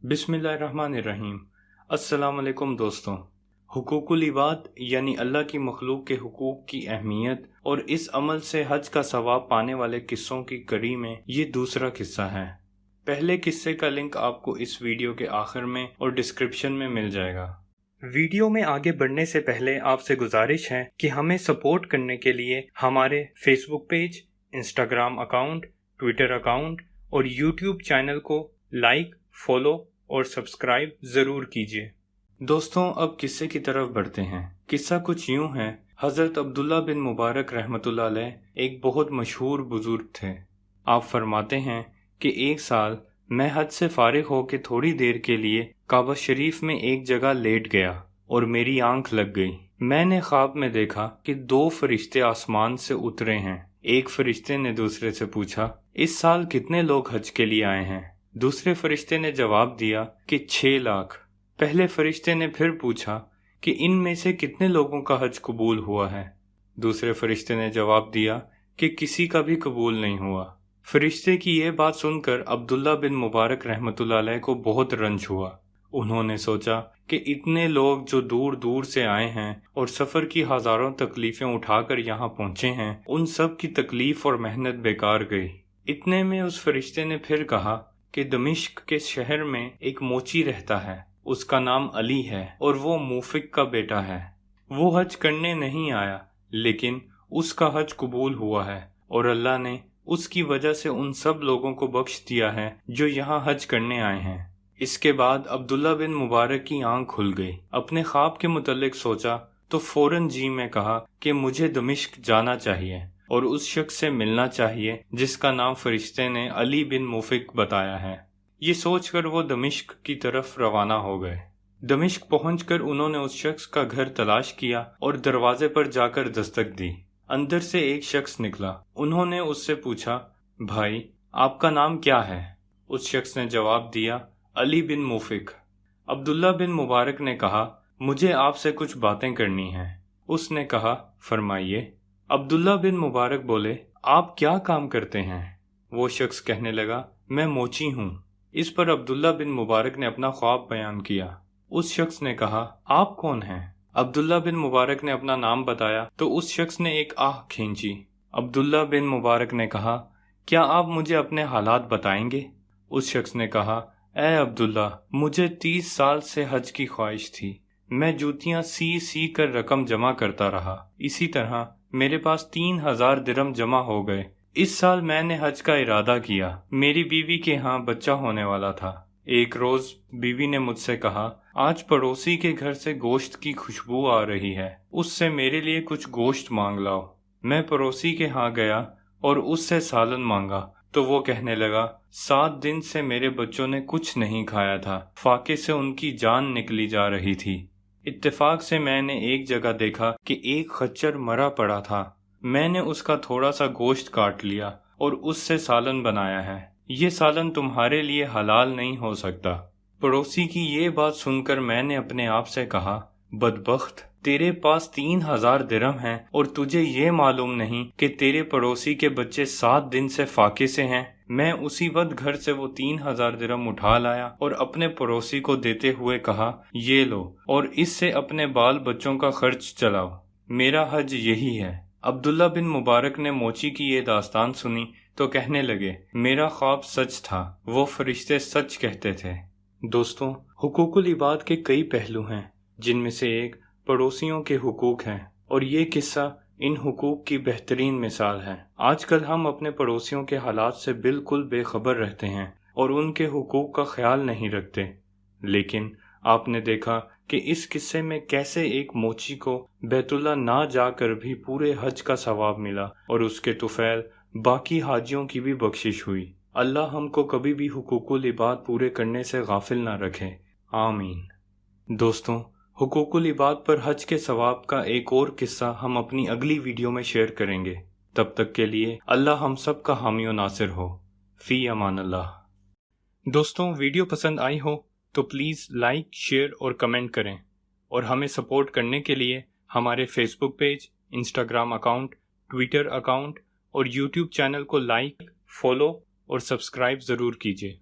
बिस्मिल्लाहिर्रहमानिर्रहीम। अस्सलाम वालेकुम दोस्तों। हुकूकुल इबाद यानी अल्लाह की मखलूक के हुकूक की अहमियत और इस अमल से हज का सवाब पाने वाले किस्सों की कड़ी में ये दूसरा किस्सा है। पहले किस्से का लिंक आपको इस वीडियो के आखिर में और डिस्क्रिप्शन में मिल जाएगा। वीडियो में आगे बढ़ने से पहले आपसे गुजारिश है कि हमें सपोर्ट करने के लिए हमारे Facebook page, Instagram account, Twitter account और यूट्यूब चैनल को लाइक, फॉलो और सब्सक्राइब ज़रूर कीजिए। दोस्तों, अब किस्से की तरफ बढ़ते हैं। किस्सा कुछ यूं है। हज़रत अब्दुल्ला बिन मुबारक रहमतुल्लाह अलैह एक बहुत मशहूर बुजुर्ग थे। आप फरमाते हैं कि एक साल मैं हज से फारिग होकर थोड़ी देर के लिए काबा शरीफ में एक जगह लेट गया और मेरी आंख लग गई। मैंने ख्वाब में देखा कि 2 फरिश्ते आसमान से उतरे हैं। एक फरिश्ते ने दूसरे से पूछा, इस साल कितने लोग हज के लिए आए हैं? दूसरे फरिश्ते ने जवाब दिया कि 6 लाख। पहले फरिश्ते ने फिर पूछा कि इनमें से कितने लोगों का हज कबूल हुआ है? दूसरे फरिश्ते ने जवाब दिया कि किसी का भी कबूल नहीं हुआ। फरिश्ते की यह बात सुनकर अब्दुल्ला बिन मुबारक रहमतुल्लाह अलैह को बहुत रंज हुआ। उन्होंने सोचा कि इतने लोग जो दूर दूर से आए हैं और सफ़र की हज़ारों तकलीफ़ें उठाकर यहाँ पहुँचे हैं, उन सब की तकलीफ़ और मेहनत बेकार गई। इतने में उस फरिश्ते ने फिर कहा कि दमिश्क के शहर में एक मोची रहता है, उसका नाम अली है और वो मूफिक का बेटा है। वो हज करने नहीं आया, लेकिन उसका हज कबूल हुआ है और अल्लाह ने उसकी वजह से उन सब लोगों को बख्श दिया है जो यहाँ हज करने आए हैं। इसके बाद अब्दुल्ला बिन मुबारक की आंख खुल गई। अपने ख्वाब के मुतल्लिक सोचा तो फौरन जी में कहा कि मुझे दमिश्क जाना चाहिए और उस शख्स से मिलना चाहिए जिसका नाम फरिश्ते ने अली बिन मुफिक बताया है। ये सोचकर वो दमिश्क की तरफ रवाना हो गए। दमिश्क पहुंचकर उन्होंने उस शख्स का घर तलाश किया और दरवाजे पर जाकर दस्तक दी। अंदर से एक शख्स निकला। उन्होंने उससे पूछा, भाई आपका नाम क्या है? उस शख्स ने जवाब दिया, अली बिन मुफिक। अब्दुल्ला बिन मुबारक ने कहा, मुझे आपसे कुछ बातें करनी हैं। उसने कहा, फरमाइए। अब्दुल्ला बिन मुबारक बोले, आप क्या काम करते हैं? वो शख्स कहने लगा, मैं मोची हूँ। इस पर अब्दुल्ला बिन मुबारक ने अपना ख्वाब बयान किया। उस शख्स ने कहा, आप कौन हैं? अब्दुल्ला बिन मुबारक ने अपना नाम बताया तो उस शख्स ने एक आह खींची। अब्दुल्ला बिन मुबारक ने कहा, क्या आप मुझे अपने हालात बताएंगे? उस शख्स ने कहा, ए अब्दुल्ला, मुझे 30 साल से हज की ख्वाहिश थी। मैं जूतियां सी कर रकम जमा करता रहा। इसी तरह मेरे पास 3000 दिरहम जमा हो गए। इस साल मैंने हज का इरादा किया। मेरी बीवी के यहाँ बच्चा होने वाला था। एक रोज बीवी ने मुझसे कहा, आज पड़ोसी के घर से गोश्त की खुशबू आ रही है, उससे मेरे लिए कुछ गोश्त मांग लाओ। मैं पड़ोसी के यहाँ गया और उससे सालन मांगा तो वो कहने लगा, 7 दिन से मेरे बच्चों ने कुछ नहीं खाया था, फाके से उनकी जान निकली जा रही थी। इत्तेफाक से मैंने एक जगह देखा कि एक खच्चर मरा पड़ा था। मैंने उसका थोड़ा सा गोश्त काट लिया और उससे सालन बनाया है। ये सालन तुम्हारे लिए हलाल नहीं हो सकता। पड़ोसी की ये बात सुनकर मैंने अपने आप से कहा, बदबख्त, तेरे पास 3000 दिरहम हैं और तुझे ये मालूम नहीं कि तेरे पड़ोसी के बच्चे 7 दिन से फाके से हैं। मैं उसी वक्त घर से वो 3000 दिरहम उठा लाया और अपने पड़ोसी को देते हुए कहा, ये लो और इससे अपने बाल बच्चों का खर्च चलाओ। मेरा हज यही है। अब्दुल्ला बिन मुबारक ने मोची की ये दास्तान सुनी तो कहने लगे, मेरा ख्वाब सच था, वो फरिश्ते सच कहते थे। दोस्तों, हुकूकुल इबाद के कई पहलू हैं, जिनमें से एक पड़ोसियों के हुकूक हैं और ये किस्सा इन हुकूक की बेहतरीन मिसाल है। आजकल हम अपने पड़ोसियों के हालात से बिल्कुल बेखबर रहते हैं और उनके हुकूक का ख्याल नहीं रखते। लेकिन आपने देखा कि इस किस्से में कैसे एक मोची को बैतुल्ला ना जाकर भी पूरे हज का सवाब मिला और उसके तुफैल बाकी हाजियों की भी बख्शिश हुई। अल्लाह हमको कभी भी हुकूकुल इबाद पूरे करने से गाफिल ना रखे। आमीन। दोस्तों, हुकूकुल इबाद पर हज के सवाब का एक और किस्सा हम अपनी अगली वीडियो में शेयर करेंगे। तब तक के लिए अल्लाह हम सब का हामी और नासिर हो। फी अमान अल्लाह। दोस्तों, वीडियो पसंद आई हो तो प्लीज़ लाइक, शेयर और कमेंट करें और हमें सपोर्ट करने के लिए हमारे Facebook page, Instagram account, Twitter account और यूट्यूब चैनल को लाइक, फॉलो और सब्सक्राइब ज़रूर कीजिए।